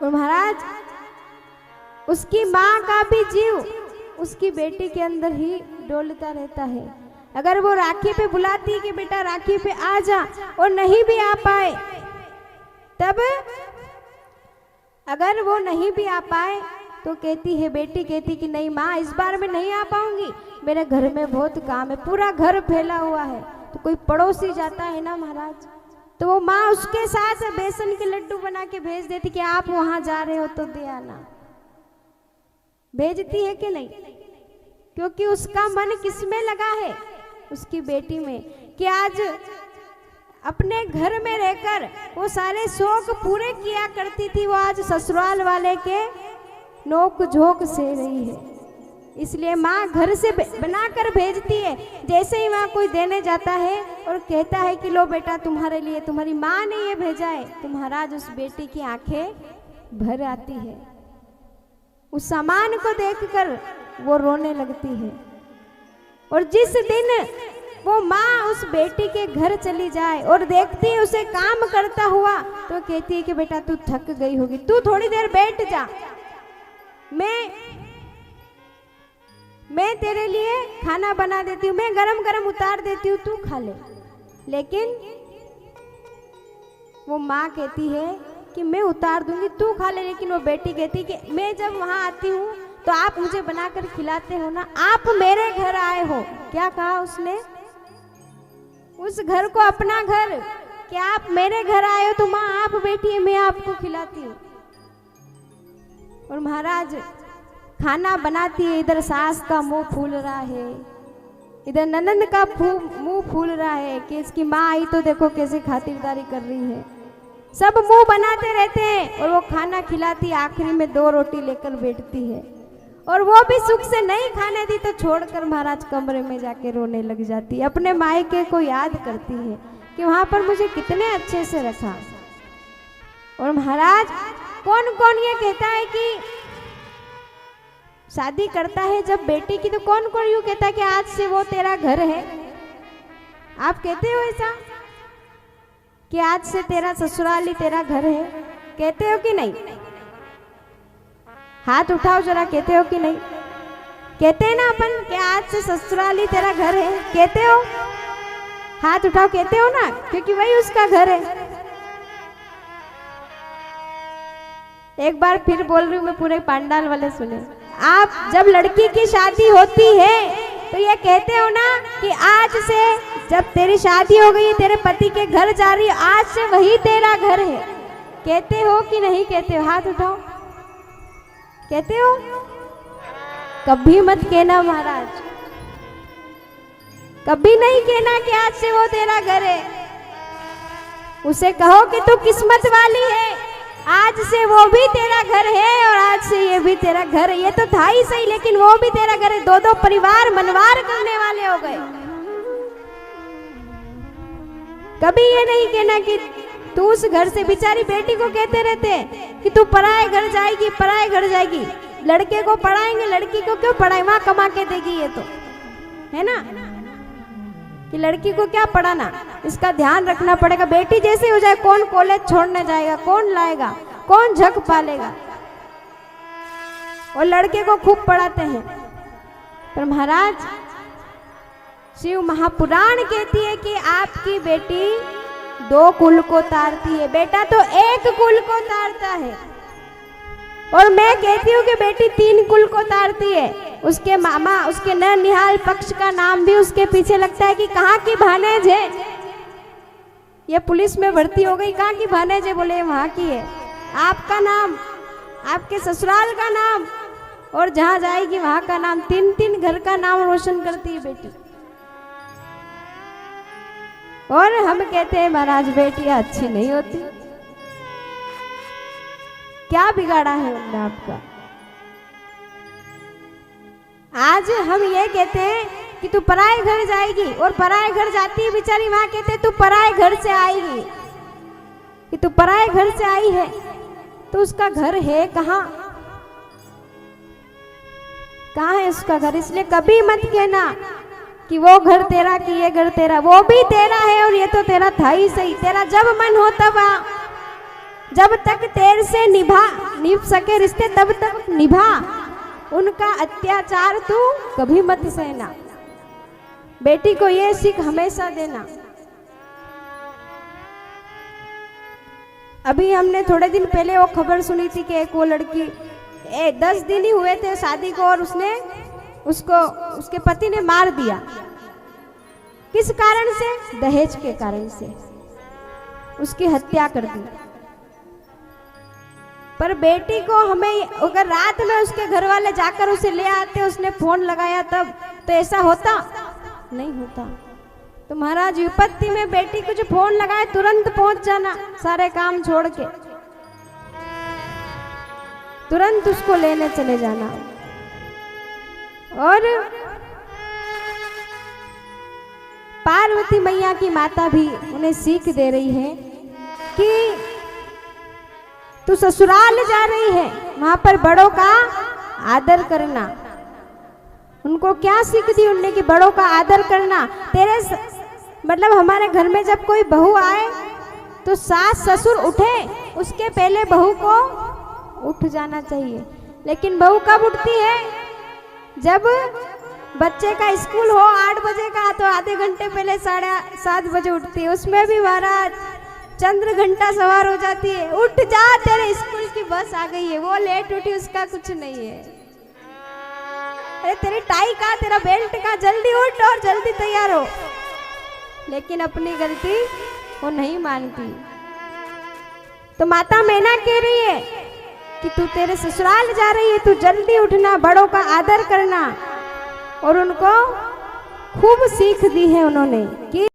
और महाराज उसकी माँ का भी जीव उसकी बेटी के अंदर ही डोलता रहता है। अगर वो राखी पे बुलाती है कि बेटा राखी पे आ जा और नहीं भी आ पाए, तब अगर वो नहीं भी आ पाए तो कहती है, बेटी कहती कि नहीं माँ इस बार मैं नहीं आ पाऊंगी, मेरे घर में बहुत काम है, पूरा घर फैला हुआ है। तो कोई पड़ोसी जाता है ना महाराज, तो वो माँ उसके साथ बेसन के लड्डू बना के भेज देती कि आप वहां जा रहे हो तो दे आना। भेजती है कि नहीं? क्योंकि उसका मन किस में लगा है? उसकी बेटी में, कि आज अपने घर में रहकर वो सारे शौक पूरे किया करती थी, वो आज ससुराल वाले के नोक झोंक से रही है। इसलिए माँ घर से बनाकर भेजती है। जैसे ही वहाँ कोई देने जाता है और कहता है कि लो बेटा तुम्हारे लिए तुम्हारी माँ ने ये भेजा है, तो महाराज उस बेटी की आंखें भर आती है। उस सामान को देखकर वो रोने लगती है। और जिस दिन वो माँ उस बेटी के घर चली जाए और देखती है उसे काम करता हुआ, तो कहती है कि बेटा तू थक गई होगी, तू थोड़ी देर बैठ जा, मैं तेरे लिए खाना बना देती हूँ, मैं गरम गरम उतार देती हूँ, तू खा ले। लेकिन वो माँ कहती है कि मैं उतार दूंगी, तू खा ले। लेकिन वो बेटी कहती कि मैं जब वहाँ आती हूँ तो आप मुझे बनाकर खिलाते हो ना, आप मेरे घर आए हो। क्या कहा उसने? उस घर को अपना घर, कि आप मेरे घर आए हो तो माँ आप बैठी है, मैं आपको खिलाती हूँ। और महाराज खाना बनाती है, इधर सास का मुंह फूल रहा है, इधर ननंद का मुंह फूल रहा है कि इसकी माँ आई तो देखो कैसे खातिरदारी कर रही है। सब मुंह बनाते रहते हैं और वो खाना खिलाती, आखिरी में 2 रोटी लेकर बैठती है। और वो भी सुख से नहीं खाने दी तो छोड़कर महाराज कमरे में जाके रोने लग जाती है। अपने मायके को याद करती है कि वहां पर मुझे कितने अच्छे से रखा। और महाराज कौन कौन ये कहता है कि शादी करता है जब बेटी की, तो कौन कौन यूं कहता है कि आज से वो तेरा घर है? आप कहते हो ऐसा कि आज से तेरा ससुराल ही तेरा घर है? कहते हो कि नहीं? हाथ उठाओ जरा, कहते हो कि नहीं? कहते हैं ना अपन कि आज से ससुराल ही तेरा घर है, कहते हो? हाथ उठाओ, कहते हो ना, क्योंकि वही उसका घर है। एक बार फिर बोल रही हूं मैं, पूरे पंडाल वाले सुने। आप जब लड़की की शादी होती है तो ये कहते हो ना कि आज से जब तेरी शादी हो गई, तेरे पति के घर जा रही, आज से वही तेरा घर है। कहते हो कि नहीं कहते हो? हाथ उठाओ, कहते हो? कभी मत कहना महाराज, कभी नहीं कहना कि आज से वो तेरा घर है। उसे कहो कि तू किस्मत वाली है, आज से वो भी तेरा घर है और आज से ये भी तेरा घर है। ये तो था ही सही, लेकिन वो भी तेरा घर है। 2-2 परिवार मनवार करने वाले हो गए। कभी ये नहीं कहना कि तू उस घर से, बेचारी बेटी को कहते रहते कि तू पराए घर जाएगी, पराए घर जाएगी। लड़के को पढ़ाएंगे, लड़की को क्यों पढ़ाए, वहां कमा के देगी। ये तो है ना कि लड़की को क्या पढ़ाना, इसका ध्यान रखना पड़ेगा। बेटी जैसे हो जाए, कौन कॉलेज छोड़ने जाएगा, कौन लाएगा, कौन झक पालेगा। और लड़के को खूब पढ़ाते हैं। पर महाराज शिव महापुराण कहती है कि आपकी बेटी 2 कुल को तारती है, बेटा तो 1 कुल को तारता है। और मैं कहती हूँ कि बेटी 3 कुल को तारती है। उसके मामा, उसके ननिहाल पक्ष का नाम भी उसके पीछे लगता है कि कहाँ की भानेज है, ये पुलिस में भर्ती हो गई, कहाँ की भानेज है? बोले वहाँ की है। आपका नाम, आपके ससुराल का नाम और जहाँ जाएगी वहाँ का नाम, 3-3 घर का नाम रोशन करती है बेटी। और हम कहते हैं महाराज बेटियां अच्छी नहीं होती। क्या बिगाड़ा है उन्होंने आपका? आज हम ये कहते हैं कि तू पराए घर जाएगी, और पराए घर जाती है बेचारी, वहां कहते हैं तू पराए घर से आएगी, कि तू पराए घर से आई है तो उसका घर है कहाँ? कहाँ है उसका घर? इसलिए कभी मत कहना कि वो घर तेरा, कि ये घर तेरा। वो भी तेरा है और ये तो तेरा था ही सही। तेरा जब मन हो तब आ, जब तक तेरे से निभ सके रिश्ते तब तक निभा, उनका अत्याचार तू कभी मत सहना। बेटी को ये सीख हमेशा देना। अभी हमने थोड़े दिन पहले वो खबर सुनी थी कि एक वो लड़की 10 दिन ही हुए थे शादी को और उसने उसके पति ने मार दिया। किस कारण से? दहेज के कारण से उसकी हत्या कर दी। पर बेटी को हमें अगर रात में उसके घर वाले जाकर उसे ले आते, उसने फोन लगाया तब, तो ऐसा होता नहीं होता। तो महाराज विपत्ति में बेटी कुछ फोन लगाए तुरंत पहुंच जाना, सारे काम छोड़ के तुरंत उसको लेने चले जाना। और पार्वती मैया की माता भी उन्हें सीख दे रही है कि तू ससुराल जा रही है, वहां पर बड़ों का आदर करना। उनको क्या सीख दी उनने कि बड़ों का आदर करना। मतलब हमारे घर में जब कोई बहू आए तो सास ससुर उठे उसके पहले बहू को उठ जाना चाहिए। लेकिन बहू कब उठती है? जब बच्चे का स्कूल हो 8 बजे का, तो आधे घंटे पहले 7:30 बजे उठती है। उसमें भी महाराज चंद्र घंटा सवार हो जाती है, उठ जा तेरे स्कूल की बस आ गई है। वो लेट उठी उसका कुछ नहीं है। अरे तेरी टाई का, तेरा बेल्ट का, जल्दी उठ और जल्दी तैयार हो। लेकिन अपनी गलती वो नहीं मानती। तो माता मैना कह रही है कि तू तेरे ससुराल जा रही है, तू जल्दी उठना, बड़ों का आदर करना। और उनको खूब सीख दी है उन्होंने कि